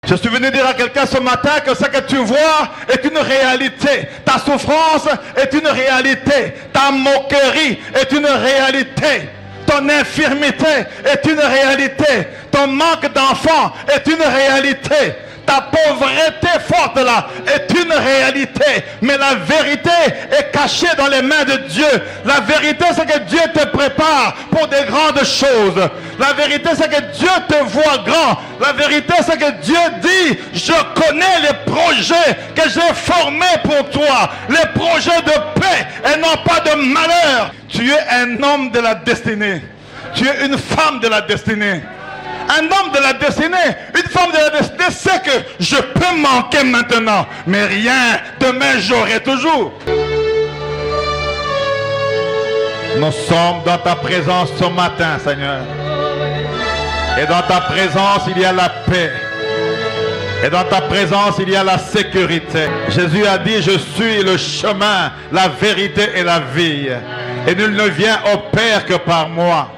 Je suis venu dire à quelqu'un ce matin que ce que tu vois est une réalité. Ta souffrance est une réalité. Ta moquerie est une réalité. Ton infirmité est une réalité. Ton manque d'enfant est une réalité. Ta pauvreté forte là est une réalité. Mais la vérité est cachée dans les mains de Dieu. La vérité, c'est que Dieu te prépare pour des grandes choses. La vérité, c'est que Dieu te voit grand. La vérité, c'est que Dieu dit, je connais les projets que j'ai formés pour toi. Les projets de paix et non pas de malheur. Tu es un homme de la destinée. Tu es une femme de la destinée. Un homme de la destinée, une femme de la destinée sait que je peux manquer maintenant, mais rien, demain j'aurai toujours. Nous sommes dans ta présence ce matin, Seigneur. Et dans ta présence, il y a la paix. Et dans ta présence, il y a la sécurité. Jésus a dit, je suis le chemin, la vérité et la vie. Et nul ne vient au Père que par moi.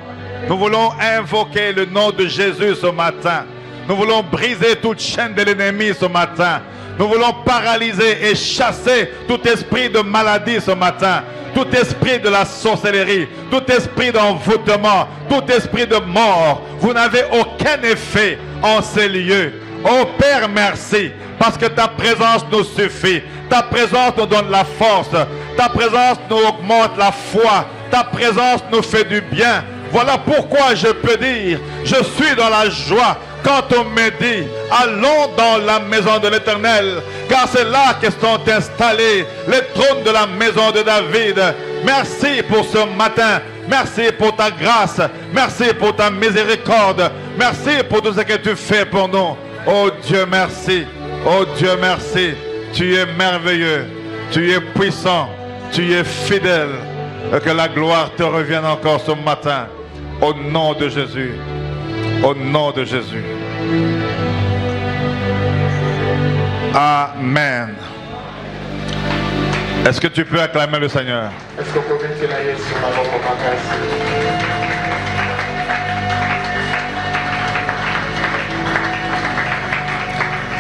Nous voulons invoquer le nom de Jésus ce matin. Nous voulons briser toute chaîne de l'ennemi ce matin. Nous voulons paralyser et chasser tout esprit de maladie ce matin. Tout esprit de la sorcellerie, tout esprit d'envoûtement, tout esprit de mort. Vous n'avez aucun effet en ces lieux. Oh Père, merci, parce que ta présence nous suffit. Ta présence nous donne la force. Ta présence nous augmente la foi. Ta présence nous fait du bien. Voilà pourquoi je peux dire, je suis dans la joie quand on me dit, allons dans la maison de l'Éternel, car c'est là que sont installés les trônes de la maison de David. Merci pour ce matin, merci pour ta grâce, merci pour ta miséricorde, merci pour tout ce que tu fais pour nous. Oh Dieu, merci, oh Dieu, merci, tu es merveilleux, tu es puissant, tu es fidèle, et que la gloire te revienne encore ce matin. Au nom de Jésus. Au nom de Jésus. Amen. Est-ce que tu peux acclamer le Seigneur?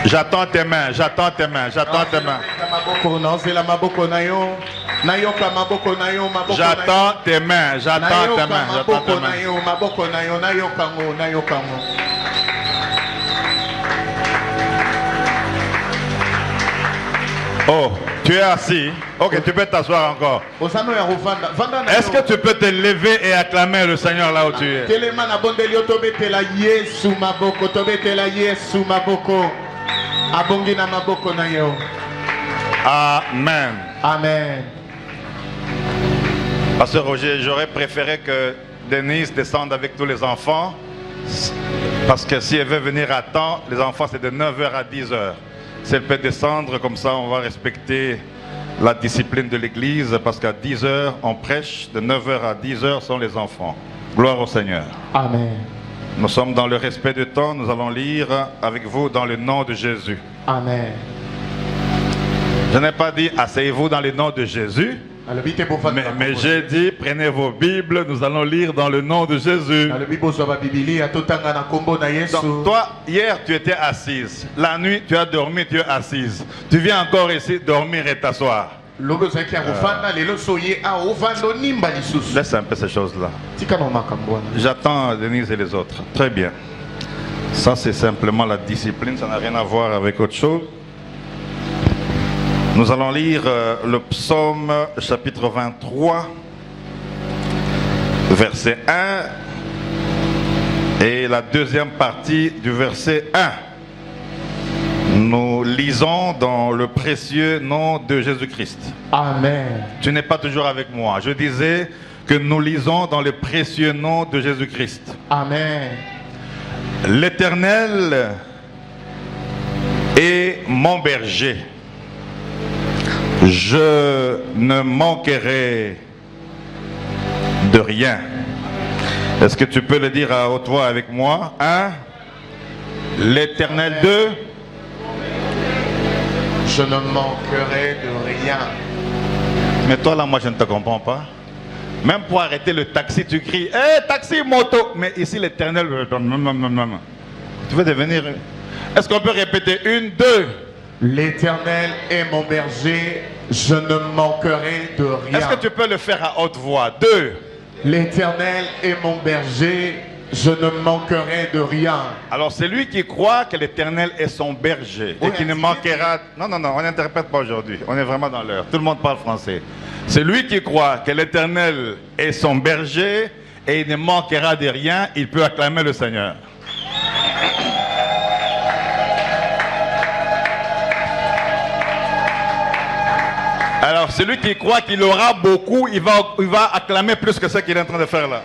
J'attends tes mains, j'attends tes mains, j'attends tes mains. J'attends tes mains, j'attends tes mains, j'attends tes mains. Oh, tu es assis. Ok, tu peux t'asseoir encore. Est-ce que tu peux te lever et acclamer le Seigneur là où tu es? Amen. Amen. Pasteur Roger, j'aurais préféré que Denise descende avec tous les enfants, parce que si elle veut venir à temps, les enfants c'est de 9h à 10h. Si elle peut descendre, comme ça on va respecter la discipline de l'église, parce qu'à 10h on prêche, de 9h à 10h sont les enfants. Gloire au Seigneur. Amen. Nous sommes dans le respect du temps, nous allons lire avec vous dans le nom de Jésus. Amen. Je n'ai pas dit asseyez-vous dans le nom de Jésus, mais j'ai dit prenez vos Bibles, nous allons lire dans le nom de Jésus. Donc toi, hier tu étais assise, la nuit tu as dormi, tu es assise. Tu viens encore ici dormir et t'asseoir. Laisse un peu ces choses-là. J'attends Denise et les autres. Très bien. Ça c'est simplement la discipline, ça n'a rien à voir avec autre chose. Nous allons lire le psaume chapitre 23, verset 1 et la deuxième partie du verset 1. Nous lisons dans le précieux nom de Jésus-Christ. Amen. Tu n'es pas toujours avec moi. Je disais que nous lisons dans le précieux nom de Jésus-Christ. Amen. L'Éternel est mon berger. Je ne manquerai de rien. Est-ce que tu peux le dire à haute voix avec moi? Hein? L'Éternel de... Je ne manquerai de rien. Mais toi là, moi je ne te comprends pas. Même pour arrêter le taxi, tu cries, hé, taxi, moto. Mais ici l'Éternel... Tu veux devenir Est-ce qu'on peut répéter? 1, 2. L'Éternel est mon berger, je ne manquerai de rien. Est-ce que tu peux le faire à haute voix? 2. L'Éternel est mon berger, je ne manquerai de rien. Alors c'est lui qui croit que l'Éternel est son berger et qui ne manquera... Non, on n'interprète pas aujourd'hui. On est vraiment dans l'heure. Tout le monde parle français. C'est lui qui croit que l'Éternel est son berger et il ne manquera de rien. Il peut acclamer le Seigneur. Alors celui qui croit qu'il aura beaucoup, il va acclamer plus que ce qu'il est en train de faire là.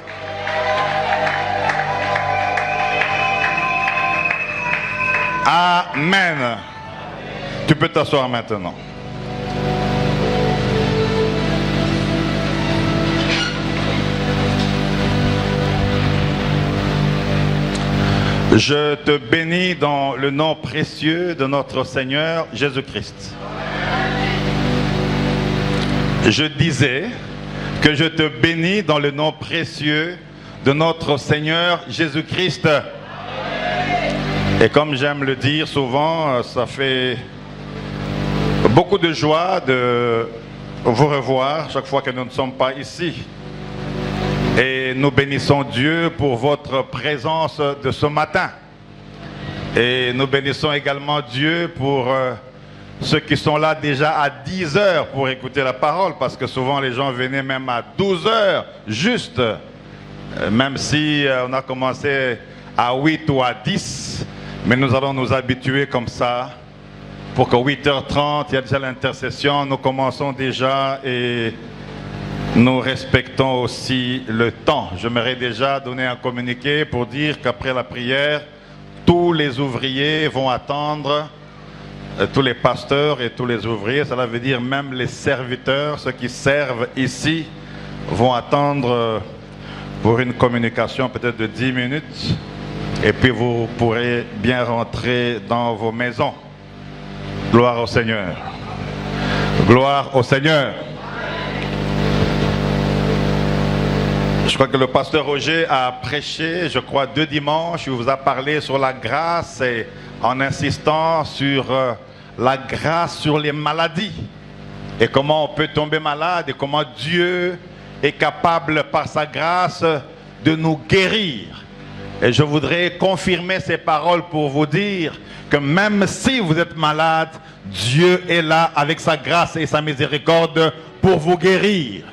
Amen. Tu peux t'asseoir maintenant. Je te bénis dans le nom précieux de notre Seigneur Jésus-Christ. Je disais que je te bénis dans le nom précieux de notre Seigneur Jésus-Christ. Et comme j'aime le dire souvent, ça fait beaucoup de joie de vous revoir chaque fois que nous ne sommes pas ici. Et nous bénissons Dieu pour votre présence de ce matin. Et nous bénissons également Dieu pour ceux qui sont là déjà à 10 heures pour écouter la parole, parce que souvent les gens venaient même à 12 heures, juste, même si on a commencé à 8 ou à 10, mais nous allons nous habituer comme ça, pour que 8h30, il y a déjà l'intercession, nous commençons déjà et nous respectons aussi le temps. J'aimerais déjà donner un communiqué pour dire qu'après la prière, tous les ouvriers vont attendre, tous les pasteurs et tous les ouvriers, cela veut dire même les serviteurs, ceux qui servent ici, vont attendre pour une communication peut-être de 10 minutes et puis vous pourrez bien rentrer dans vos maisons. Gloire au Seigneur. Gloire au Seigneur. Je crois que le pasteur Roger a prêché, je crois, 2 dimanches, il vous a parlé sur la grâce et en insistant sur la grâce sur les maladies et comment on peut tomber malade et comment Dieu est capable par sa grâce de nous guérir. Et je voudrais confirmer ces paroles pour vous dire que même si vous êtes malade, Dieu est là avec sa grâce et sa miséricorde pour vous guérir.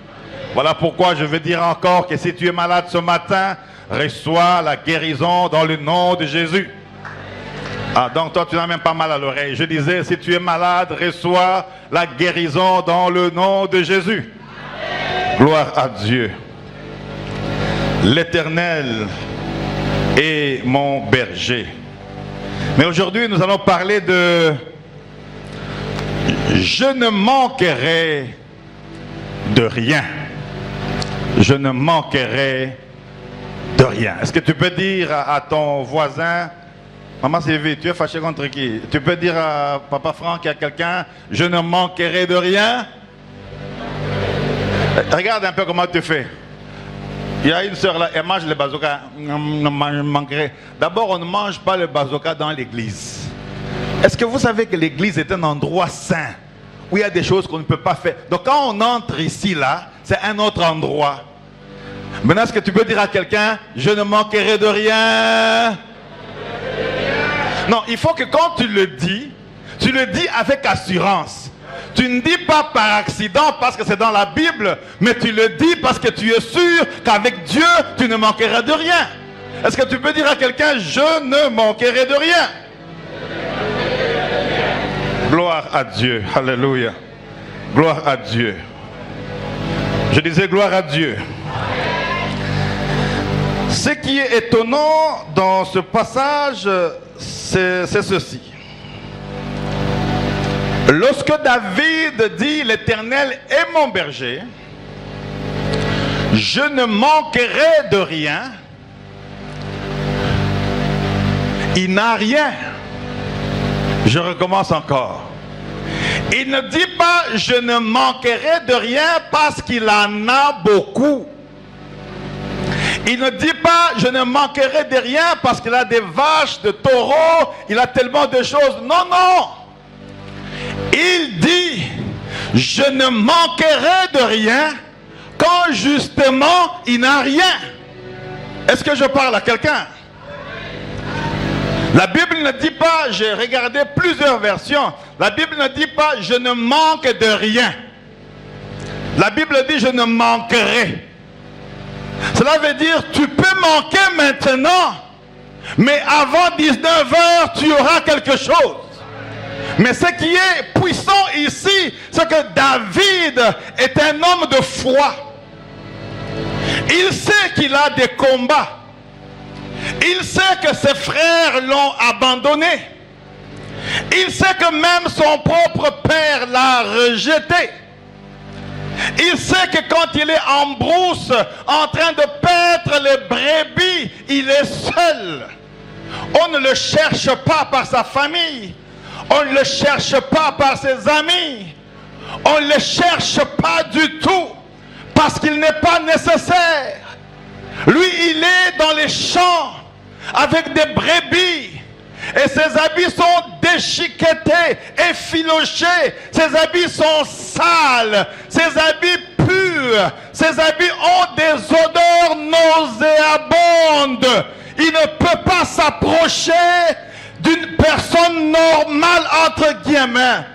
Voilà pourquoi je veux dire encore que si tu es malade ce matin, reçois la guérison dans le nom de Jésus. Ah, donc toi tu n'as même pas mal à l'oreille. Je disais, si tu es malade, reçois la guérison dans le nom de Jésus. Gloire à Dieu. L'Éternel est mon berger. Mais aujourd'hui nous allons parler de je ne manquerai de rien. Je ne manquerai de rien. Est-ce que tu peux dire à ton voisin, maman Sylvie, tu es fâché contre qui? Tu peux dire à papa Franck, à quelqu'un, je ne manquerai de rien? Regarde un peu comment tu fais. Il y a une soeur là, elle mange le bazooka. D'abord, on ne mange pas le bazooka dans l'église. Est-ce que vous savez que l'église est un endroit saint où il y a des choses qu'on ne peut pas faire? Donc quand on entre ici là, c'est un autre endroit. Maintenant, est-ce que tu peux dire à quelqu'un, je ne manquerai de rien? Non, il faut que quand tu le dis avec assurance. Tu ne dis pas par accident parce que c'est dans la Bible, mais tu le dis parce que tu es sûr qu'avec Dieu, tu ne manqueras de rien. Est-ce que tu peux dire à quelqu'un, je ne manquerai de rien? Gloire à Dieu. Alléluia. Gloire à Dieu. Je disais gloire à Dieu. Ce qui est étonnant dans ce passage, c'est ceci. Lorsque David dit l'Éternel est mon berger, je ne manquerai de rien, il n'a rien. Je recommence encore. Il ne dit pas je ne manquerai de rien parce qu'il en a beaucoup. Il ne dit pas, je ne manquerai de rien parce qu'il a des vaches, de taureaux, il a tellement de choses. Non, non. Il dit, je ne manquerai de rien quand justement il n'a rien. Est-ce que je parle à quelqu'un? La Bible ne dit pas, j'ai regardé plusieurs versions, la Bible ne dit pas, je ne manque de rien. La Bible dit, je ne manquerai. Cela veut dire, tu peux manquer maintenant, mais avant 19h, tu auras quelque chose. Mais ce qui est puissant ici, c'est que David est un homme de foi. Il sait qu'il a des combats. Il sait que ses frères l'ont abandonné. Il sait que même son propre père l'a rejeté. Il sait que quand il est en brousse, en train de paître les brebis, il est seul. On ne le cherche pas par sa famille. On ne le cherche pas par ses amis. On ne le cherche pas du tout. Parce qu'il n'est pas nécessaire. Lui, il est dans les champs avec des brebis. Et ses habits sont déchiquetés, effilochés. Ses habits sont sales. Ses habits purs. Ses habits ont des odeurs nauséabondes. Il ne peut pas s'approcher d'une personne normale, entre guillemets.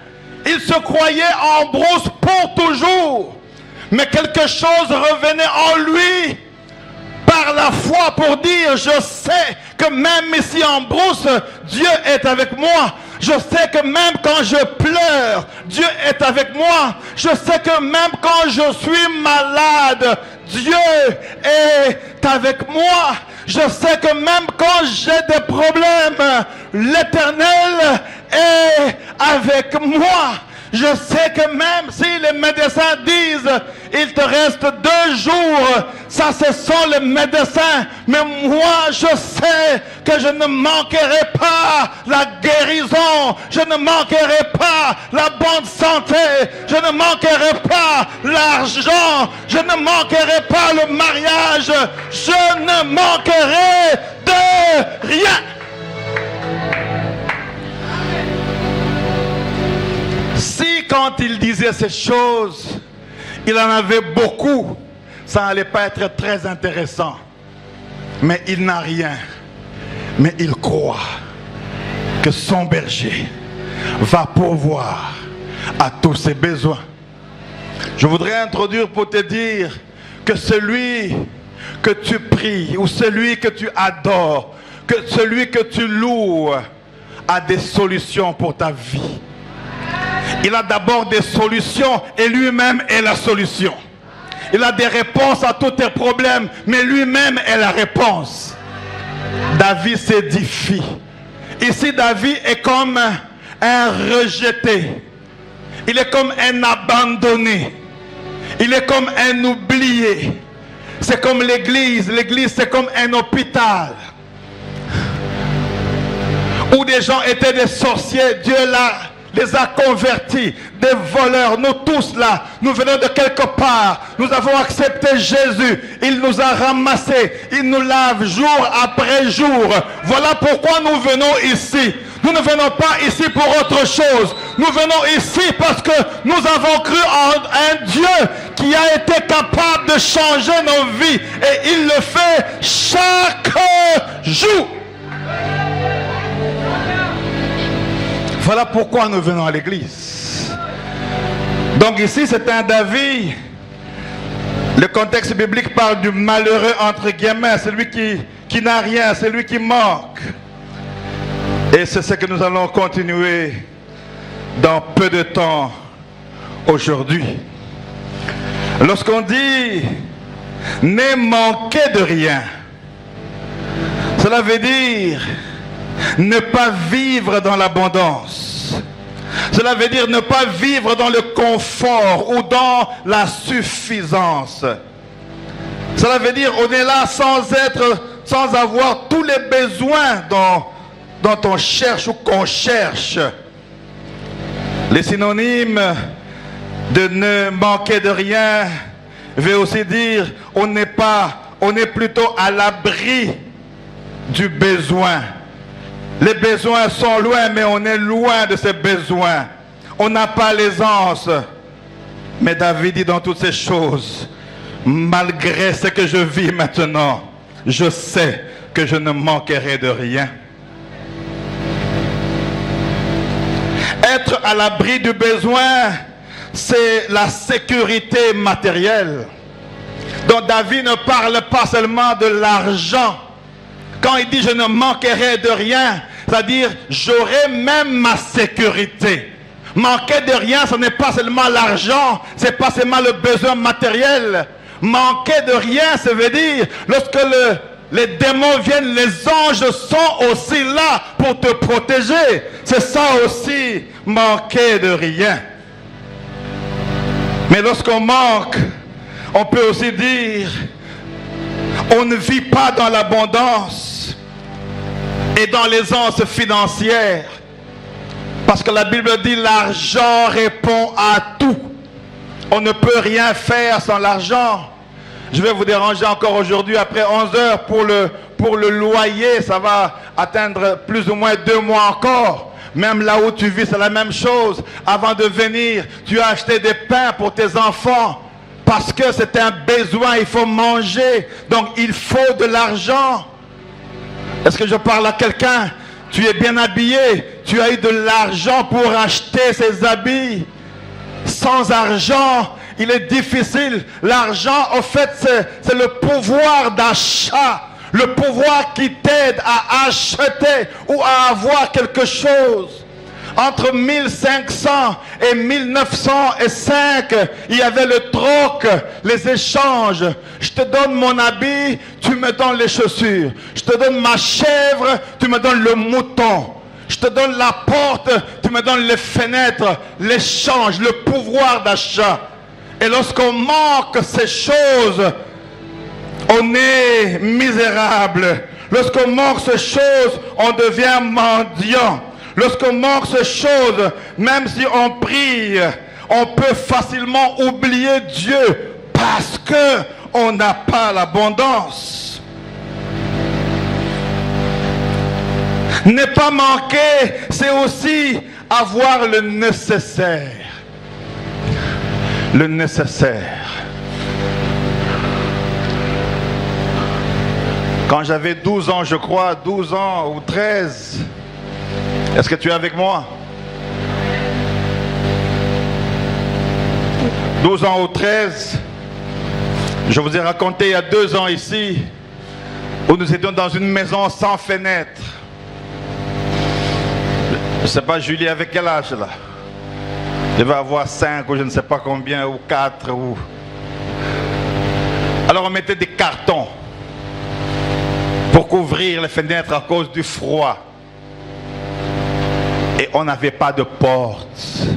Il se croyait en brousse pour toujours. Mais quelque chose revenait en lui par la foi pour dire, je sais que même ici en brousse, Dieu est avec moi. Je sais que même quand je pleure, Dieu est avec moi. Je sais que même quand je suis malade, Dieu est avec moi. Je sais que même quand j'ai des problèmes, l'Éternel est avec moi. Je sais que même si les médecins disent il te reste 2 jours, ça ce sont les médecins, mais moi je sais que je ne manquerai pas la guérison, je ne manquerai pas la bonne santé, je ne manquerai pas l'argent, je ne manquerai pas le mariage, je ne manquerai de rien. Si quand il disait ces choses, il en avait beaucoup, ça n'allait pas être très intéressant. Mais il n'a rien. Mais il croit que son berger va pourvoir à tous ses besoins. Je voudrais introduire pour te dire que celui que tu pries ou celui que tu adores, que celui que tu loues a des solutions pour ta vie. Il a d'abord des solutions et lui-même est la solution. Il a des réponses à tous tes problèmes, mais lui-même est la réponse. David s'édifie. Ici, David est comme un rejeté. Il est comme un abandonné. Il est comme un oublié. C'est comme l'église. L'église, c'est comme un hôpital. Où des gens étaient des sorciers. Dieu les a convertis, des voleurs. Nous tous là, nous venons de quelque part. Nous avons accepté Jésus. Il nous a ramassés. Il nous lave jour après jour. Voilà pourquoi nous venons ici. Nous ne venons pas ici pour autre chose. Nous venons ici parce que nous avons cru en un Dieu qui a été capable de changer nos vies. Et il le fait chaque jour. Voilà pourquoi nous venons à l'église. Donc ici, c'est un David. Le contexte biblique parle du malheureux entre guillemets, celui qui n'a rien, celui qui manque. Et c'est ce que nous allons continuer dans peu de temps aujourd'hui. Lorsqu'on dit « ne manquez de rien », cela veut dire ne pas vivre dans l'abondance. Cela veut dire ne pas vivre dans le confort ou dans la suffisance. Cela veut dire on est là sans avoir tous les besoins dont on cherche ou qu'on cherche. Les synonymes de ne manquer de rien veut aussi dire on n'est pas on est plutôt à l'abri du besoin. Les besoins sont loin, mais on est loin de ces besoins. On n'a pas l'aisance. Mais David dit dans toutes ces choses, malgré ce que je vis maintenant, je sais que je ne manquerai de rien. Être à l'abri du besoin, c'est la sécurité matérielle. Donc David ne parle pas seulement de l'argent. Quand il dit je ne manquerai de rien, c'est-à-dire j'aurai même ma sécurité. Manquer de rien, ce n'est pas seulement l'argent, ce n'est pas seulement le besoin matériel. Manquer de rien, ça veut dire lorsque les démons viennent, les anges sont aussi là pour te protéger. C'est ça aussi, manquer de rien. Mais lorsqu'on manque, on peut aussi dire, on ne vit pas dans l'abondance et dans l'aisance financière. Parce que la Bible dit, l'argent répond à tout. On ne peut rien faire sans l'argent. Je vais vous déranger encore aujourd'hui après 11 heures pour le loyer. Ça va atteindre plus ou moins 2 mois encore. Même là où tu vis, c'est la même chose. Avant de venir, tu as acheté des pains pour tes enfants. Parce que c'est un besoin, il faut manger. Donc il faut de l'argent. Est-ce que je parle à quelqu'un? Tu es bien habillé. Tu as eu de l'argent pour acheter ces habits. Sans argent, il est difficile. L'argent, en fait, c'est le pouvoir d'achat. Le pouvoir qui t'aide à acheter ou à avoir quelque chose. Entre 1500 et 1905, il y avait le troc, les échanges. Je te donne mon habit, tu me donnes les chaussures. Je te donne ma chèvre, tu me donnes le mouton. Je te donne la porte, tu me donnes les fenêtres, l'échange, le pouvoir d'achat. Et lorsqu'on manque ces choses, on est misérable. Lorsqu'on manque ces choses, on devient mendiant. Lorsqu'on manque ces choses, même si on prie, on peut facilement oublier Dieu parce qu'on n'a pas l'abondance. Ne pas manquer, c'est aussi avoir le nécessaire. Le nécessaire. Quand j'avais 12 ans, je crois, 12 ans ou 13, est-ce que tu es avec moi? 12 ans ou 13, je vous ai raconté il y a 2 ans ici, où nous étions dans une maison sans fenêtre. Je ne sais pas, Julie, avec quel âge là? Je vais avoir 5 ou je ne sais pas combien, ou 4. Alors on mettait des cartons pour couvrir les fenêtres à cause du froid. Et on n'avait pas de porte.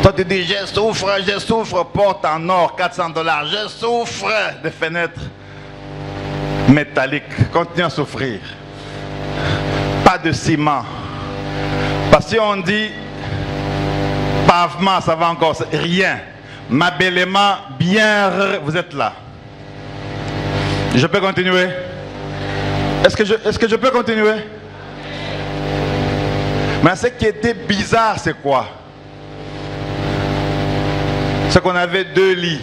Toi tu dis, je souffre, porte en or, $400, je souffre des fenêtres métalliques. Continue à souffrir. Pas de ciment. Parce que si on dit pavement, ça va encore, rien. Mabellement, bien, vous êtes là. Je peux continuer? Est-ce que je peux continuer? Mais ce qui était bizarre, c'est quoi? C'est qu'on avait 2 lits.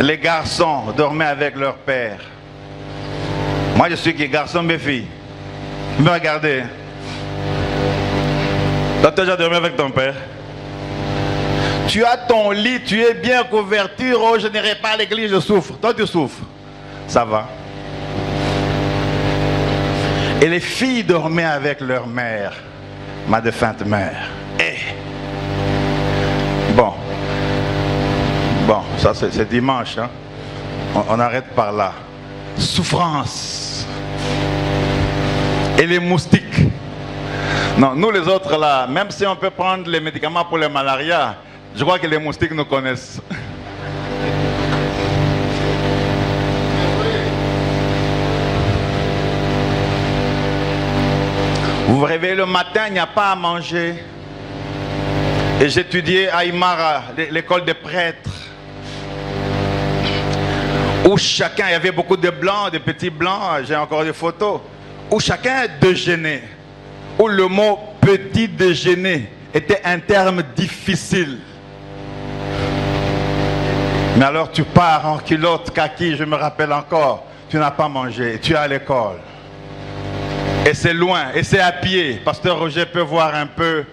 Les garçons dormaient avec leur père. Moi, je suis qui garçon, mes filles. Me regardez. Tu as déjà dormi avec ton père? Tu as ton lit, tu es bien couverture. Oh, je n'irai pas à l'église, je souffre. Toi, tu souffres. Ça va. Et les filles dormaient avec leur mère, ma défunte mère. Et bon, ça c'est dimanche, hein? On arrête par là. Souffrance. Et les moustiques. Non, nous les autres là, même si on peut prendre les médicaments pour le malaria, je crois que les moustiques nous connaissent. Vous vous réveillez le matin, il n'y a pas à manger. Et j'étudiais à Imara, l'école des prêtres. où chacun, il y avait beaucoup de blancs, de petits blancs, j'ai encore des photos, où chacun déjeunait, où le mot petit déjeuner était un terme difficile. Mais alors tu pars en culotte, kaki, je me rappelle encore, tu n'as pas mangé, tu es à l'école. Et c'est loin, et c'est à pied. Pasteur Roger peut voir un peu,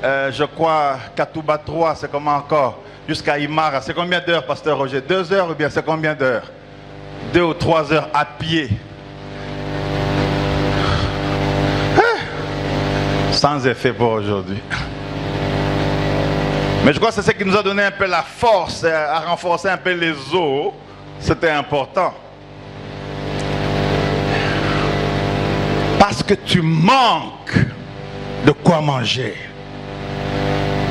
je crois, Katouba 3, c'est comment encore? Jusqu'à Imara, c'est combien d'heures, Pasteur Roger? 2 heures ou bien c'est combien d'heures? 2 ou 3 heures à pied. Sans effet pour aujourd'hui. Mais je crois que c'est ce qui nous a donné un peu la force, à renforcer un peu les os. C'était important. Parce que tu manques de quoi manger.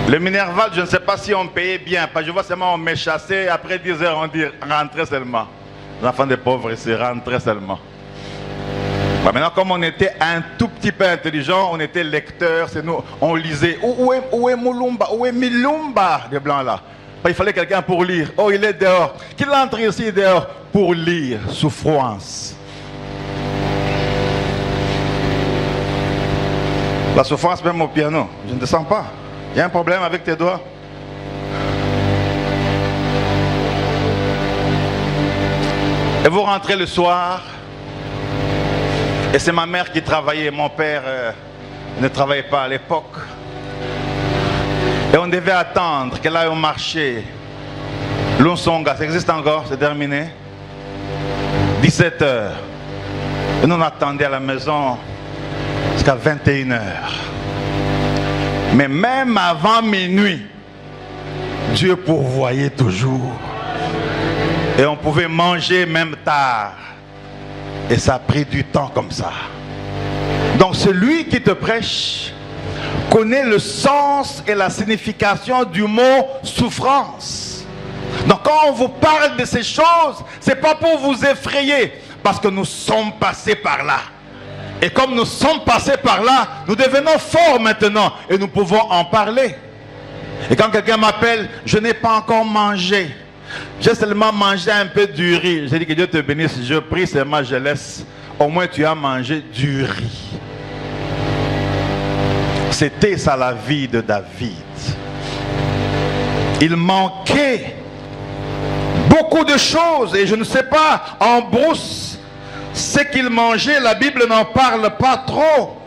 Le Minerval, je ne sais pas si on payait bien, parce que je vois seulement on m'est chassé, après 10 heures on dit rentrez seulement. Les enfants des pauvres ici, rentrez seulement. Bah maintenant, comme on était un tout petit peu intelligent, on était lecteurs, c'est nous, on lisait. Où est Moulumba? Où est Milumba? Les blancs là. Bah, il fallait quelqu'un pour lire. Oh, il est dehors. Qu'il entre ici dehors pour lire. Souffrance. La souffrance même au piano. Je ne te sens pas. Il y a un problème avec tes doigts. Et vous rentrez le soir. Et c'est ma mère qui travaillait. Mon père ne travaillait pas à l'époque. Et on devait attendre qu'elle aille au marché. Lunsonga, ça existe encore, c'est terminé. 17 heures. Et nous on attendait à la maison jusqu'à 21 heures. Mais même avant minuit, Dieu pourvoyait toujours. Et on pouvait manger même tard. Et ça a pris du temps comme ça. Donc celui qui te prêche connaît le sens et la signification du mot souffrance. Donc quand on vous parle de ces choses, ce n'est pas pour vous effrayer, parce que nous sommes passés par là. Et comme nous sommes passés par là, nous devenons forts maintenant et nous pouvons en parler. Et quand quelqu'un m'appelle, je n'ai pas encore mangé. J'ai seulement mangé un peu du riz. J'ai dit que Dieu te bénisse. Je prie seulement, je laisse. Au moins tu as mangé du riz. C'était ça la vie de David. Il manquait beaucoup de choses. Et je ne sais pas, en brousse, ce qu'il mangeait, la Bible n'en parle pas trop.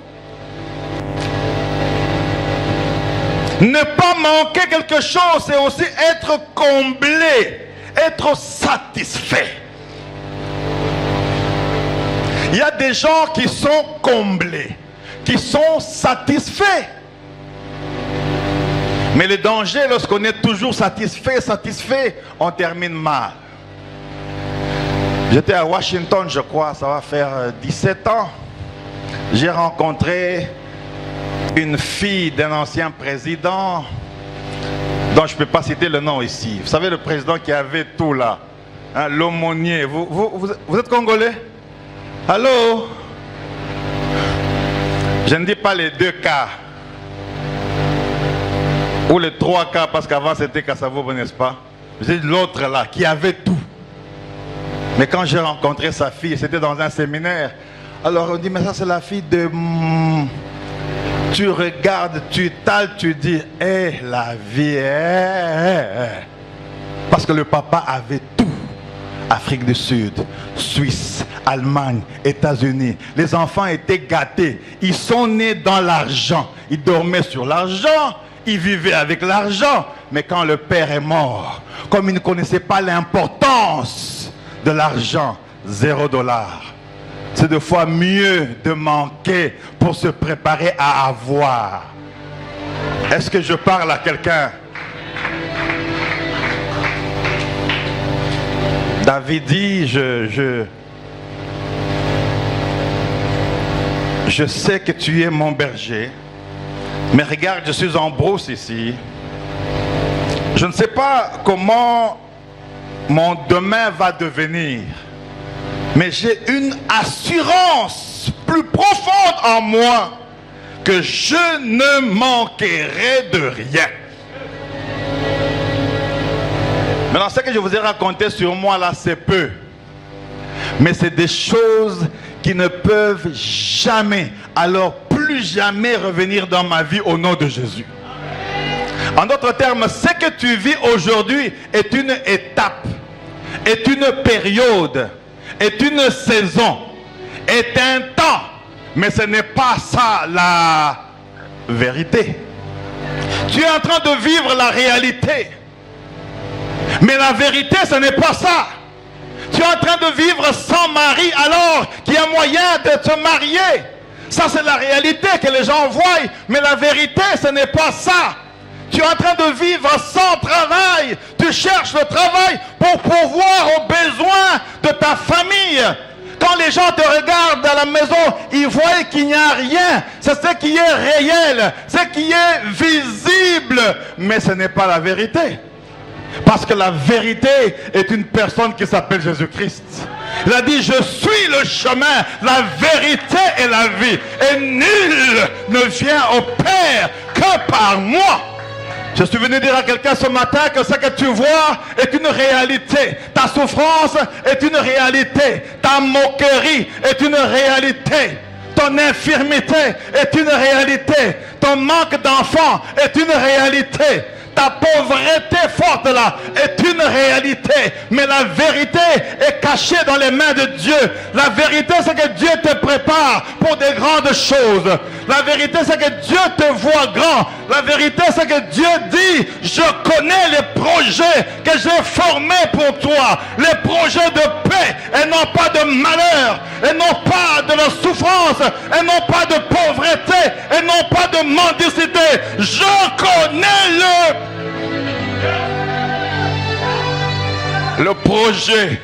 Ne pas manquer quelque chose, c'est aussi être comblé, être satisfait. Il y a des gens qui sont comblés, qui sont satisfaits. Mais le danger, lorsqu'on est toujours satisfait, on termine mal. J'étais à Washington, je crois, ça va faire 17 ans. J'ai rencontré une fille d'un ancien président, dont je ne peux pas citer le nom ici. Vous savez, le président qui avait tout là, hein, l'aumônier. Vous êtes congolais? Allô? Je ne dis pas les 2 cas. Ou les 3 cas, parce qu'avant c'était Kassavo, n'est-ce pas? Je dis l'autre là, qui avait tout. Mais quand j'ai rencontré sa fille, c'était dans un séminaire. Alors on dit, mais ça c'est la fille de... Tu regardes, tu tales, tu dis, la vie est... Parce que le papa avait tout. Afrique du Sud, Suisse, Allemagne, États-Unis. Les enfants étaient gâtés. Ils sont nés dans l'argent. Ils dormaient sur l'argent. Ils vivaient avec l'argent. Mais quand le père est mort, comme ils ne connaissaient pas l'importance de l'argent, $0. C'est 2 fois mieux de manquer pour se préparer à avoir. Est-ce que je parle à quelqu'un? David dit, je sais que tu es mon berger, mais regarde, je suis en brousse ici. Je ne sais pas comment mon demain va devenir, mais j'ai une assurance plus profonde en moi que je ne manquerai de rien. Maintenant, ce que je vous ai raconté sur moi là, c'est peu. Mais c'est des choses qui ne peuvent jamais, alors plus jamais revenir dans ma vie au nom de Jésus. En d'autres termes, ce que tu vis aujourd'hui est une étape, est une période, est une saison, est un temps. Mais ce n'est pas ça la vérité. Tu es en train de vivre la réalité. Mais la vérité, ce n'est pas ça. Tu es en train de vivre sans mari alors qu'il y a moyen de te marier. Ça, c'est la réalité que les gens voient. Mais la vérité, ce n'est pas ça. Tu es en train de vivre sans travail. Tu cherches le travail pour pourvoir aux besoins de ta famille. Quand les gens te regardent à la maison, ils voient qu'il n'y a rien. C'est ce qui est réel, ce qui est visible. Mais ce n'est pas la vérité. Parce que la vérité est une personne qui s'appelle Jésus-Christ. Il a dit, je suis le chemin, la vérité et la vie. Et nul ne vient au Père que par moi. Je suis venu dire à quelqu'un ce matin que ce que tu vois est une réalité. Ta souffrance est une réalité. Ta moquerie est une réalité. Ton infirmité est une réalité. Ton manque d'enfants est une réalité. Ta pauvreté forte là est une réalité. Mais la vérité est cachée dans les mains de Dieu. La vérité, c'est que Dieu te prépare pour des grandes choses. La vérité, c'est que Dieu te voit grand. La vérité, c'est que Dieu dit, je connais les projets que j'ai formés pour toi. Les projets de paix et non pas de malheur. Et non pas de la souffrance. Et non pas de pauvreté. Et non pas de mendicité. Je connais le projet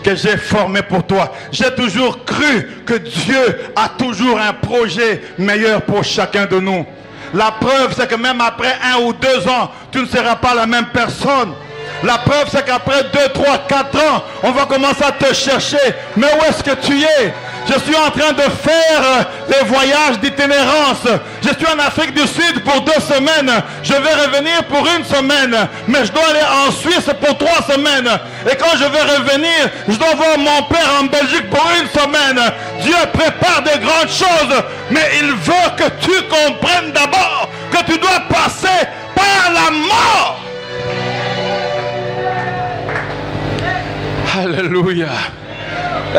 que j'ai formé pour toi. J'ai toujours cru que Dieu a toujours un projet meilleur pour chacun de nous. La preuve, c'est que même après 1 ou 2 ans, tu ne seras pas la même personne. La preuve, c'est qu'après 2, 3, 4 ans, on va commencer à te chercher. Mais où est-ce que tu es? Je suis en train de faire les voyages d'itinérance. Je suis en Afrique du Sud pour 2 semaines. Je vais revenir pour 1 semaine. Mais je dois aller en Suisse pour 3 semaines. Et quand je vais revenir, je dois voir mon père en Belgique pour 1 semaine. Dieu prépare de grandes choses. Mais il veut que tu comprennes d'abord que tu dois passer par la mort. Alléluia.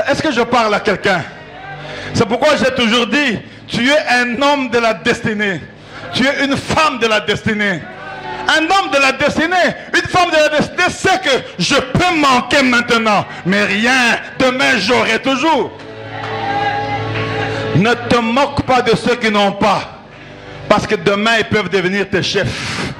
Est-ce que je parle à quelqu'un? C'est pourquoi j'ai toujours dit, tu es un homme de la destinée. Tu es une femme de la destinée. Un homme de la destinée, une femme de la destinée sait que je peux manquer maintenant, mais rien, demain j'aurai toujours. Ne te moque pas de ceux qui n'ont pas, parce que demain ils peuvent devenir tes chefs.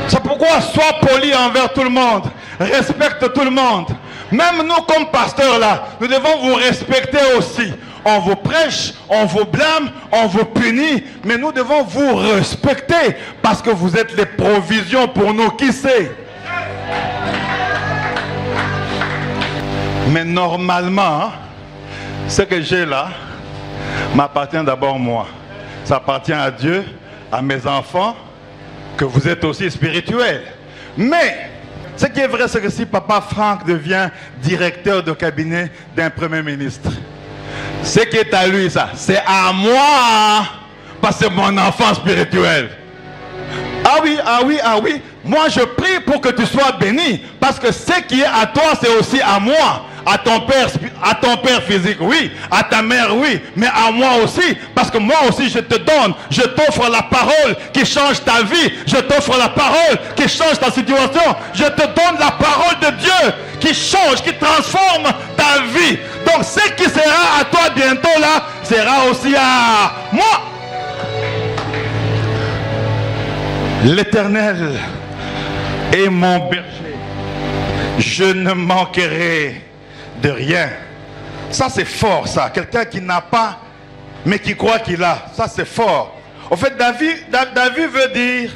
C'est pourquoi sois poli envers tout le monde, respecte tout le monde. Même nous comme pasteurs là, nous devons vous respecter aussi. On vous prêche, on vous blâme, on vous punit, mais nous devons vous respecter parce que vous êtes les provisions pour nous. Qui sait? Mais normalement, ce que j'ai là m'appartient d'abord moi. Ça appartient à Dieu, à mes enfants, que vous êtes aussi spirituels. Mais ce qui est vrai, c'est que si Papa Franck devient directeur de cabinet d'un premier ministre, ce qui est à lui, ça, c'est à moi, parce que c'est mon enfant spirituel. Ah oui, ah oui, ah oui. Moi, je prie pour que tu sois béni, parce que ce qui est à toi, c'est aussi à moi. À ton père physique, oui. À ta mère, oui. Mais à moi aussi. Parce que moi aussi, je te donne. Je t'offre la parole qui change ta vie. Je t'offre la parole qui change ta situation. Je te donne la parole de Dieu qui change, qui transforme ta vie. Donc, ce qui sera à toi bientôt là, sera aussi à moi. L'Éternel est mon berger. Je ne manquerai de rien. Ça c'est fort, ça. Quelqu'un qui n'a pas mais qui croit qu'il a, ça c'est fort. En fait, David veut dire,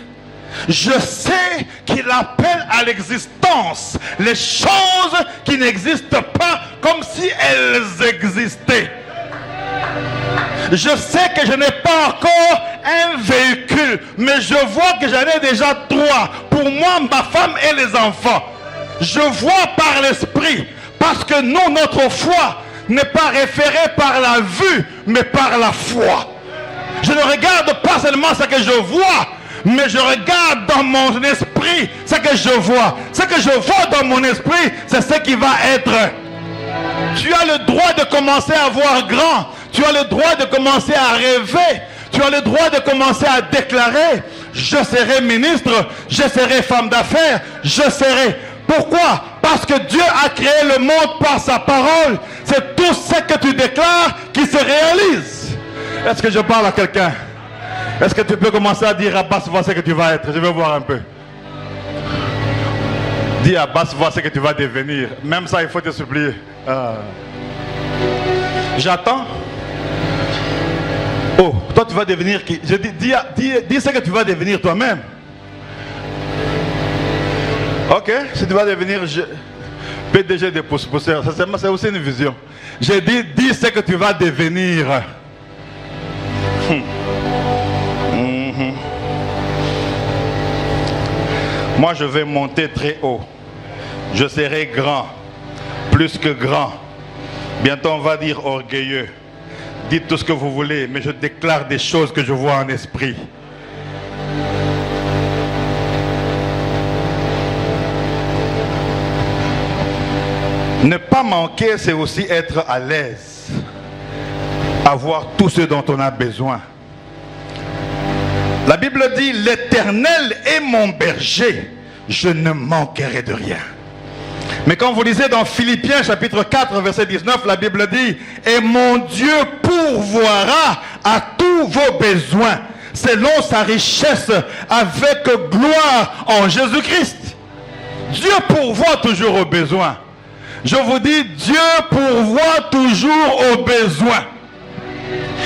je sais qu'il appelle à l'existence les choses qui n'existent pas comme si elles existaient. Je sais que je n'ai pas encore un véhicule, mais je vois que j'en ai déjà 3. Pour moi, ma femme et les enfants. Je vois par l'esprit Parce que nous, notre foi n'est pas référée par la vue, mais par la foi. Je ne regarde pas seulement ce que je vois, mais je regarde dans mon esprit ce que je vois. Ce que je vois dans mon esprit, c'est ce qui va être. Tu as le droit de commencer à voir grand. Tu as le droit de commencer à rêver. Tu as le droit de commencer à déclarer: je serai ministre, je serai femme d'affaires, je serai. Pourquoi? Parce que Dieu a créé le monde par sa parole. C'est tout ce que tu déclares qui se réalise. Est-ce que je parle à quelqu'un? Est-ce que tu peux commencer à dire: Abbas, vois ce que tu vas être? Je vais voir un peu. Dis: Abbas, vois ce que tu vas devenir. Même ça, il faut te supplier. J'attends. Oh, toi tu vas devenir qui? Je dis ce que tu vas devenir toi-même. Ok, si tu vas devenir PDG de pousseurs, c'est aussi une vision. J'ai dit: dis ce que tu vas devenir. Moi je vais monter très haut. Je serai grand, plus que grand. Bientôt on va dire orgueilleux. Dites tout ce que vous voulez, mais je déclare des choses que je vois en esprit. Ne pas manquer, c'est aussi être à l'aise. Avoir tout ce dont on a besoin. La Bible dit: l'Éternel est mon berger, je ne manquerai de rien. Mais quand vous lisez dans Philippiens chapitre 4 verset 19, la Bible dit: et mon Dieu pourvoira à tous vos besoins selon sa richesse avec gloire en Jésus-Christ. Dieu pourvoit toujours aux besoins. Je vous dis, Dieu pourvoit toujours aux besoins.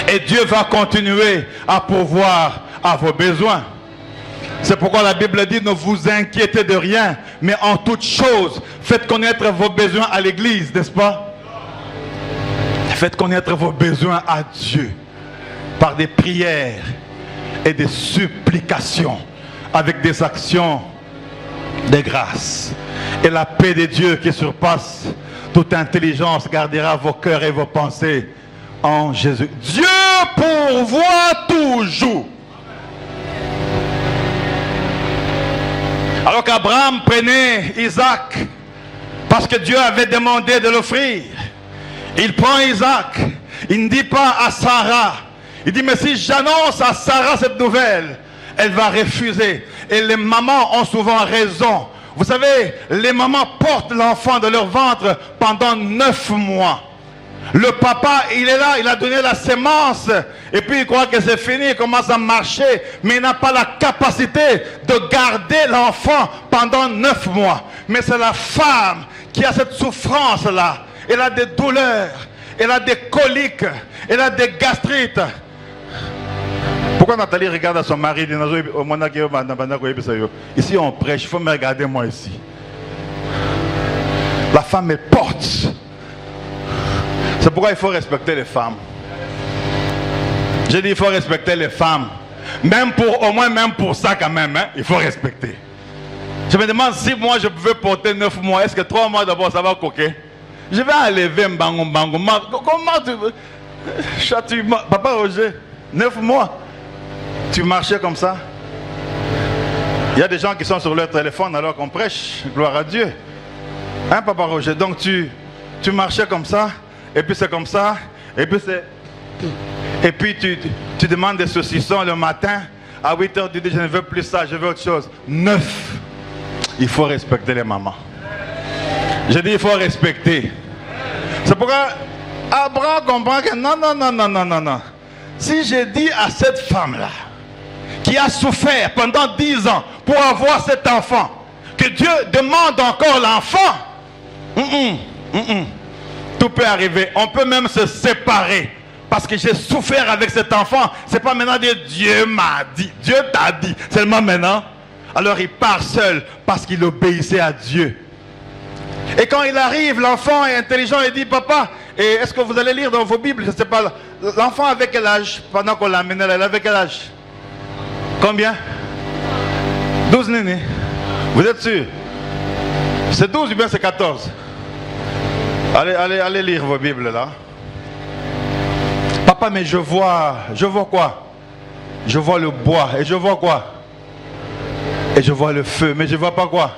Et Dieu va continuer à pourvoir à vos besoins. C'est pourquoi la Bible dit: ne vous inquiétez de rien, mais en toute chose, faites connaître vos besoins à l'église, n'est-ce pas? Faites connaître vos besoins à Dieu par des prières et des supplications, avec des actions de grâce. Et la paix de Dieu qui surpasse toute intelligence gardera vos cœurs et vos pensées en Jésus. Dieu pourvoit toujours. Alors qu'Abraham prenait Isaac, parce que Dieu avait demandé de l'offrir, il prend Isaac. Il ne dit pas à Sarah, il dit: mais si j'annonce à Sarah cette nouvelle, elle va refuser. Et les mamans ont souvent raison. Vous savez, les mamans portent l'enfant de leur ventre pendant 9 mois. Le papa, il est là, il a donné la sémence, et puis il croit que c'est fini, il commence à marcher, mais il n'a pas la capacité de garder l'enfant pendant 9 mois. Mais c'est la femme qui a cette souffrance-là. Elle a des douleurs, elle a des coliques, elle a des gastrites. Pourquoi Nathalie regarde à son mari et dit: ici on prêche, il faut me regarder moi ici. La femme est porte. C'est pourquoi il faut respecter les femmes. J'ai dit: il faut respecter les femmes. Même pour, au moins même pour ça quand même, hein, il faut respecter. Je me demande si moi je pouvais porter 9 mois, est-ce que 3 mois d'abord ça va coquer? Je vais enlever Mbango. Comment tu veux? Châtiment. Papa Roger, 9 mois. Tu marchais comme ça. Il y a des gens qui sont sur leur téléphone alors qu'on prêche. Gloire à Dieu. Hein, Papa Roger? Donc tu marchais comme ça. Et puis c'est comme ça. Et puis c'est... Et puis tu demandes des saucissons le matin. À 8h tu dis: je ne veux plus ça, je veux autre chose. 9. Il faut respecter les mamans. Je dis: il faut respecter. C'est pourquoi Abraham comprend que non. Si j'ai dit à cette femme-là, qui a souffert pendant 10 ans pour avoir cet enfant, que Dieu demande encore l'enfant, tout peut arriver. On peut même se séparer. Parce que j'ai souffert avec cet enfant. C'est pas maintenant dire: Dieu m'a dit, Dieu t'a dit. Seulement maintenant. Alors il part seul parce qu'il obéissait à Dieu. Et quand il arrive, l'enfant est intelligent et dit: papa, est-ce que vous allez lire dans vos Bibles? Je ne sais pas. L'enfant avait quel âge pendant qu'on l'amenait? Elle avait quel âge? Combien? 12 nénés. Vous êtes sûr? C'est 12 ou bien c'est 14? Allez lire vos Bibles là. Papa, mais je vois quoi? Je vois le bois. Et je vois quoi? Et je vois le feu. Mais je ne vois pas quoi?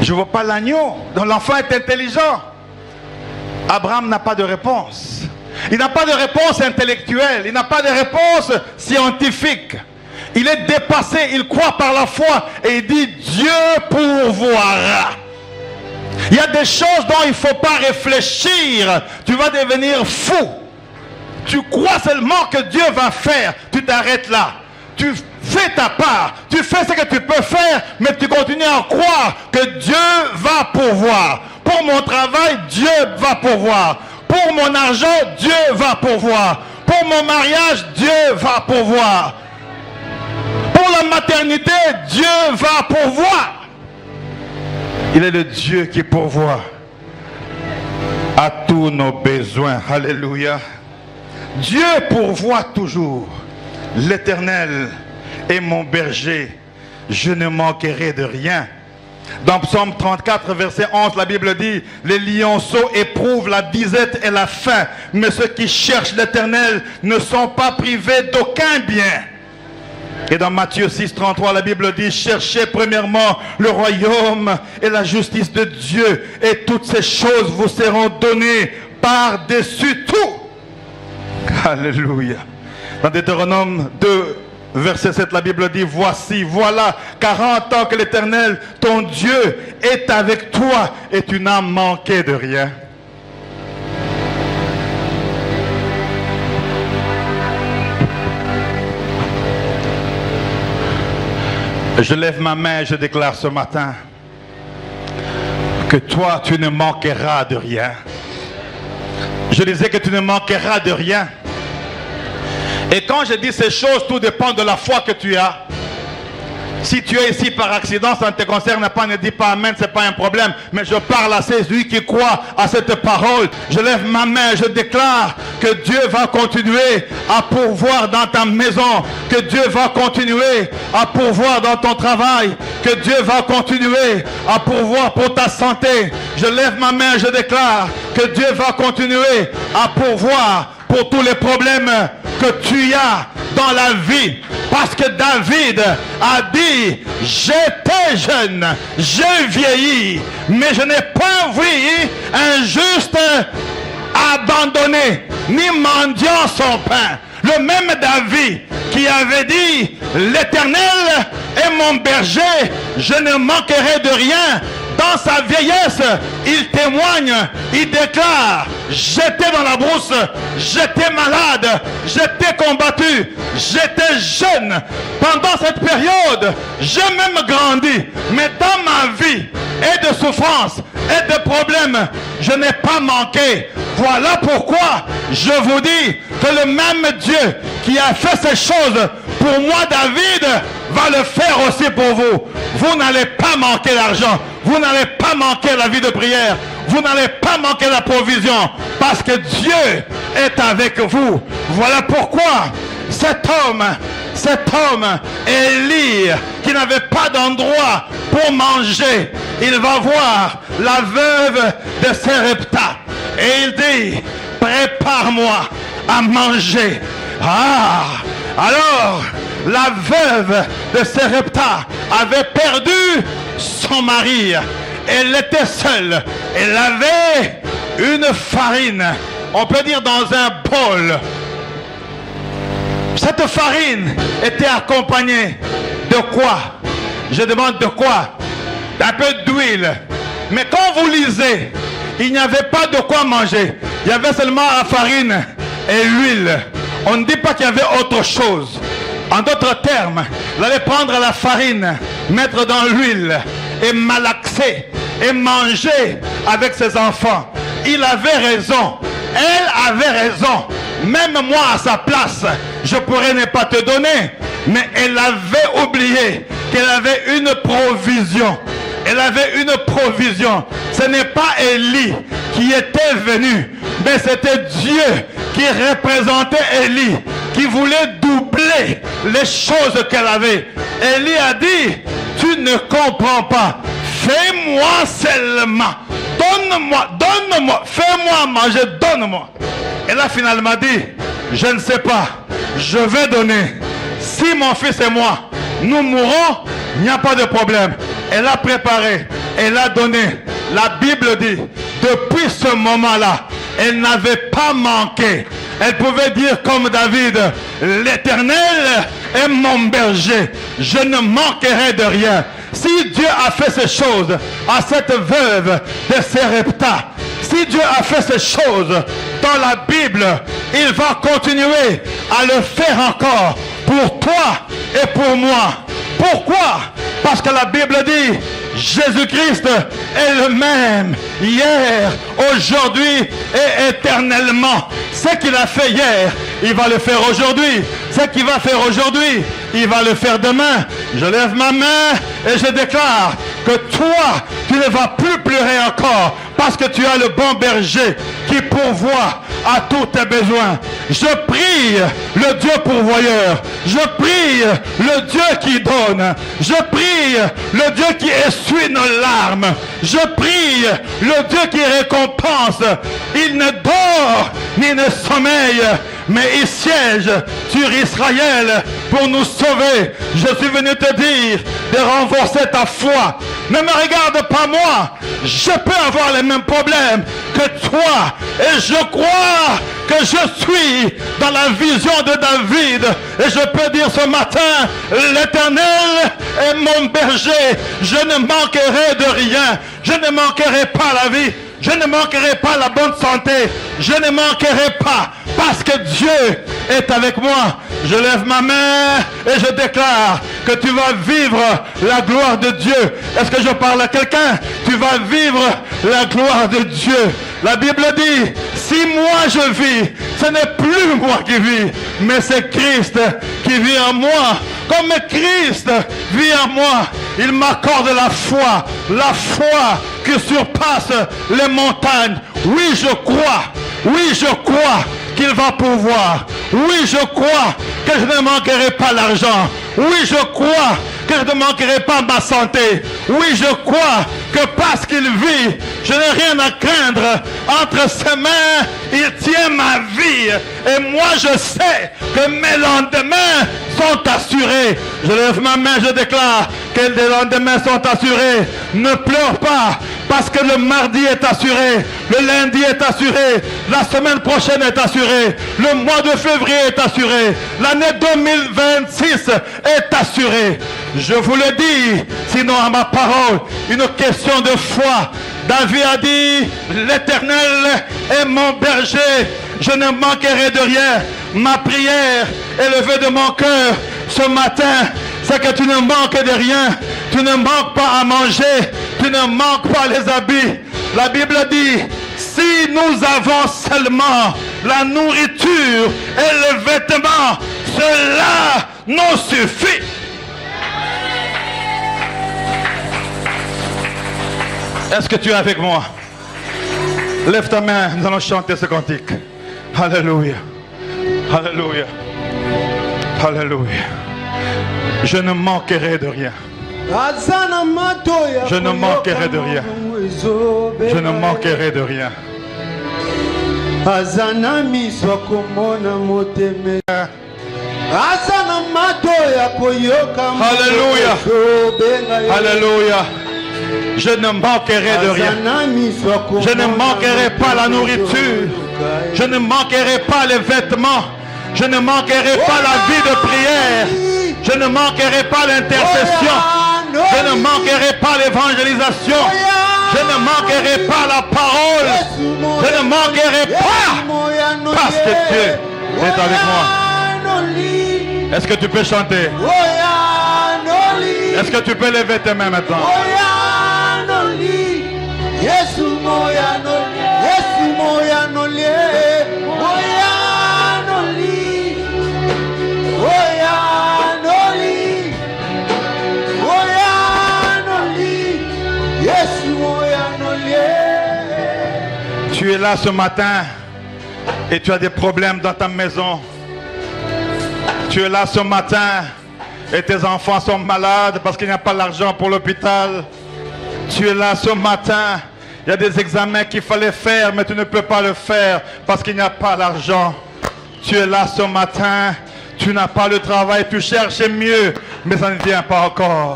Je ne vois pas l'agneau. Donc l'enfant est intelligent. Abraham n'a pas de réponse. Il n'a pas de réponse intellectuelle. Il n'a pas de réponse scientifique. Il est dépassé. Il croit par la foi. Et il dit, Dieu pourvoira. Il y a des choses dont il ne faut pas réfléchir. Tu vas devenir fou. Tu crois seulement que Dieu va faire. Tu t'arrêtes là. Tu fais ta part. Tu fais ce que tu peux faire. Mais tu continues à croire que Dieu va pourvoir. Pour mon travail, Dieu va pourvoir. Pour mon argent, Dieu va pourvoir. Pour mon mariage, Dieu va pourvoir. Pour la maternité, Dieu va pourvoir. Il est le Dieu qui pourvoit à tous nos besoins. Alléluia. Dieu pourvoit toujours. L'Éternel est mon berger. Je ne manquerai de rien. Dans Psaume 34, verset 11, la Bible dit, les lionceaux éprouvent la disette et la faim, mais ceux qui cherchent l'Éternel ne sont pas privés d'aucun bien. Et dans Matthieu 6, 33, la Bible dit, cherchez premièrement le royaume et la justice de Dieu, et toutes ces choses vous seront données par-dessus tout. Alléluia. Dans Deutéronome 2, verset 7, la Bible dit, voici, voilà, 40 ans que l'Éternel, ton Dieu, est avec toi, et tu n'as manqué de rien. Je lève ma main et je déclare ce matin que toi, tu ne manqueras de rien. Je disais que tu ne manqueras de rien. Et quand je dis ces choses, tout dépend de la foi que tu as. Si tu es ici par accident, ça ne te concerne pas, ne dis pas amen, ce n'est pas un problème. Mais je parle à celui qui croit à cette parole. Je lève ma main, je déclare que Dieu va continuer à pourvoir dans ta maison. Que Dieu va continuer à pourvoir dans ton travail. Que Dieu va continuer à pourvoir pour ta santé. Je lève ma main, je déclare que Dieu va continuer à pourvoir pour tous les problèmes que tu as dans la vie. Parce que David a dit, j'étais jeune, j'ai vieilli, mais je n'ai pas vu un juste abandonné, ni mendiant son pain. Le même David qui avait dit, l'Éternel est mon berger, je ne manquerai de rien. Dans sa vieillesse, il témoigne, il déclare, j'étais dans la brousse, j'étais malade, j'étais combattu, j'étais jeune. Pendant cette période, j'ai même grandi. Mais dans ma vie, et de souffrance, et de problèmes, je n'ai pas manqué. Voilà pourquoi je vous dis que le même Dieu qui a fait ces choses pour moi, David, va le faire aussi pour vous. Vous n'allez pas manquer l'argent. Vous n'allez pas manquer la vie de prière. Vous n'allez pas manquer la provision. Parce que Dieu est avec vous. Voilà pourquoi cet homme, Élie, qui n'avait pas d'endroit pour manger, il va voir la veuve de Sarepta. Et il dit, prépare-moi à manger. Alors, la veuve de Sarepta avait perdu son mari. Elle était seule. Elle avait une farine, on peut dire dans un bol. Cette farine était accompagnée de quoi? Je demande de quoi? D'un peu d'huile. Mais quand vous lisez, il n'y avait pas de quoi manger. Il y avait seulement la farine et l'huile. On ne dit pas qu'il y avait autre chose. En d'autres termes, il allait prendre la farine, mettre dans l'huile et malaxer et manger avec ses enfants. Il avait raison. Elle avait raison. Même moi à sa place, je pourrais ne pas te donner. Mais elle avait oublié qu'elle avait une provision. Elle avait une provision. Ce n'est pas Élie qui était venu, mais c'était Dieu qui représentait Élie, qui voulait doubler les choses qu'elle avait. Élie a dit, tu ne comprends pas. Fais-moi seulement donne-moi, donne-moi, fais-moi manger, donne-moi. Et là, finalement, dit, je ne sais pas, je vais donner. Si mon fils et moi, nous mourrons, il n'y a pas de problème. Elle a préparé, elle a donné. La Bible dit, depuis ce moment-là, elle n'avait pas manqué. Elle pouvait dire comme David, l'Éternel est mon berger, je ne manquerai de rien. Si Dieu a fait ces choses à cette veuve de Sarepta, si Dieu a fait ces choses dans la Bible, il va continuer à le faire encore pour toi et pour moi. Pourquoi? Parce que la Bible dit, Jésus-Christ est le même hier, aujourd'hui et éternellement. Ce qu'il a fait hier, il va le faire aujourd'hui. Ce qu'il va faire aujourd'hui, il va le faire demain. Je lève ma main et je déclare que toi, tu ne vas plus pleurer encore parce que tu as le bon berger qui pourvoit à tous tes besoins. Je prie le Dieu pourvoyeur. Je prie le Dieu qui donne. Je prie le Dieu qui essuie nos larmes. Je prie le Dieu qui récompense. Il ne dort ni ne sommeille, mais il siège sur Israël pour nous sauver. Je suis venu te dire de renforcer ta foi. Ne me regarde pas moi. Je peux avoir les mêmes problèmes que toi. Et je crois que je suis dans la vision de David. Et je peux dire ce matin, l'Éternel est mon berger. Je ne manquerai de rien. Je ne manquerai pas la vie. Je ne manquerai pas la bonne santé. Je ne manquerai pas parce que Dieu est avec moi. Je lève ma main et je déclare que tu vas vivre la gloire de Dieu. Est-ce que je parle à quelqu'un? Tu vas vivre la gloire de Dieu. La Bible dit, si moi je vis, ce n'est plus moi qui vis, mais c'est Christ qui vit en moi. Comme Christ vit en moi, il m'accorde la foi qui surpasse les montagnes. Oui, je crois qu'il va pouvoir. Oui, je crois que je ne manquerai pas l'argent. Oui, je crois que je ne manquerai pas ma santé. Oui, je crois que parce qu'il vit, je n'ai rien à craindre. Entre ses mains, il tient ma vie. Et moi, je sais que mes lendemains sont assurés. Je lève ma main, je déclare que les lendemains sont assurés. Ne pleure pas, parce que le mardi est assuré, le lundi est assuré, la semaine prochaine est assurée, le mois de février est assuré, l'année 2026 est assurée. Je vous le dis, sinon à ma parole, une question de foi. David a dit, l'Éternel est mon berger, je ne manquerai de rien. Ma prière élevée de mon cœur ce matin, c'est que tu ne manques de rien, tu ne manques pas à manger, tu ne manques pas les habits. La Bible dit, si nous avons seulement la nourriture et le vêtement, cela nous suffit. Est-ce que tu es avec moi? Lève ta main, nous allons chanter ce cantique. Alléluia. Alléluia. Alléluia. Je ne manquerai de rien. Je ne manquerai de rien. Je ne manquerai de rien. Alléluia. Alléluia. Je ne manquerai de rien. Je ne manquerai pas la nourriture. Je ne manquerai pas les vêtements. Je ne manquerai pas la vie de prière. Je ne manquerai pas l'intercession. Je ne manquerai pas l'évangélisation. Je ne manquerai pas la parole. Je ne manquerai pas parce que Dieu est avec moi. Est-ce que tu peux chanter? Est-ce que tu peux lever tes mains maintenant? Tu es là ce matin et tu as des problèmes dans ta maison. Tu es là ce matin et tes enfants sont malades parce qu'il n'y a pas l'argent pour l'hôpital. Tu es là ce matin Il y a des examens qu'il fallait faire, mais tu ne peux pas le faire parce qu'il n'y a pas l'argent. Tu es là ce matin, tu n'as pas le travail, tu cherches mieux, mais ça ne vient pas encore.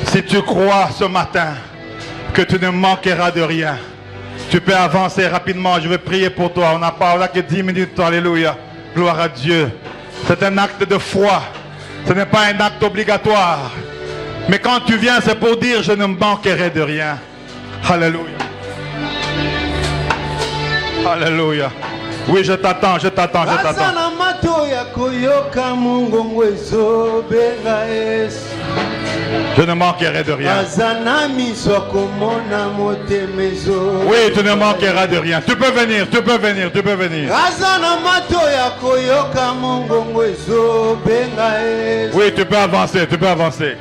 Si tu crois ce matin que tu ne manqueras de rien, tu peux avancer rapidement. Je vais prier pour toi. On n'a pas là que 10 minutes. Alléluia. Gloire à Dieu. C'est un acte de foi. Ce n'est pas un acte obligatoire. Mais quand tu viens, c'est pour dire je ne manquerai de rien. Alléluia. Alléluia. Oui, je t'attends, je t'attends, je t'attends. Je ne manquerai de rien. Oui, tu ne manqueras de rien. Tu peux venir, tu peux venir, tu peux venir. Oui, tu peux avancer, tu peux avancer.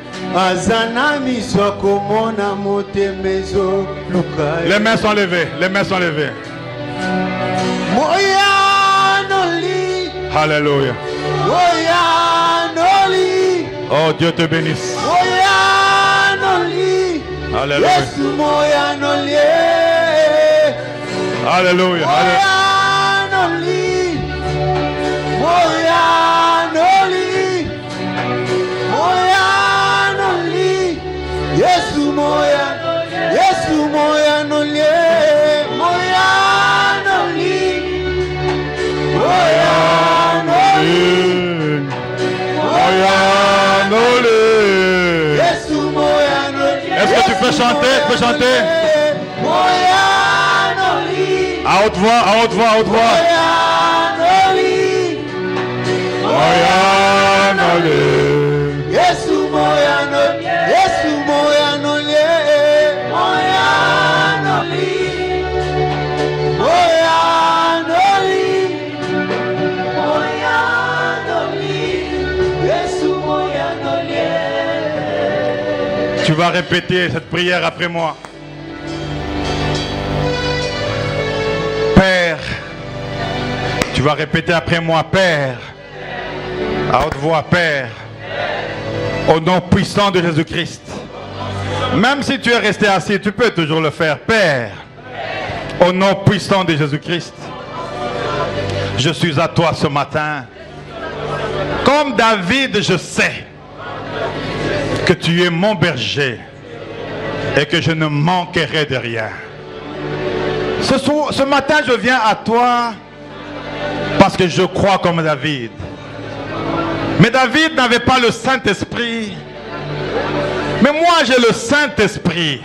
Les mains sont levées, les mains sont levées. Alléluia. Oh, Dieu te bénisse. Alléluia. Alléluia. Est-ce que tu peux chanter? Tu peux chanter? À haute voix, à haute voix, à haute voix. Tu vas répéter cette prière après moi. Père, tu vas répéter après moi, Père, à haute voix, Père, au nom puissant de Jésus-Christ. Même si tu es resté assis, tu peux toujours le faire. Père, au nom puissant de Jésus-Christ, je suis à toi ce matin. Comme David, je sais que tu es mon berger et que je ne manquerai de rien. Ce matin, je viens à toi parce que je crois comme David. Mais David n'avait pas le Saint-Esprit. Mais moi, j'ai le Saint-Esprit.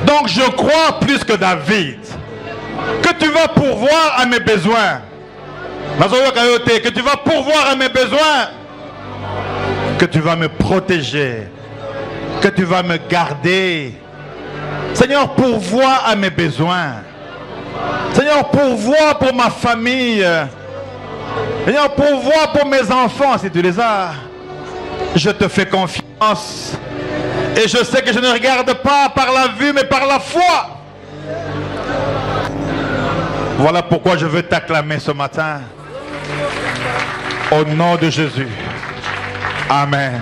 Donc, je crois plus que David que tu vas pourvoir à mes besoins. Que tu vas pourvoir à mes besoins. Que tu vas me protéger. Que tu vas me garder. Seigneur, pourvois à mes besoins. Seigneur, pourvois pour ma famille. Seigneur, pourvois pour mes enfants si tu les as. Je te fais confiance. Et je sais que je ne regarde pas par la vue, mais par la foi. Voilà pourquoi je veux t'acclamer ce matin. Au nom de Jésus. Amen.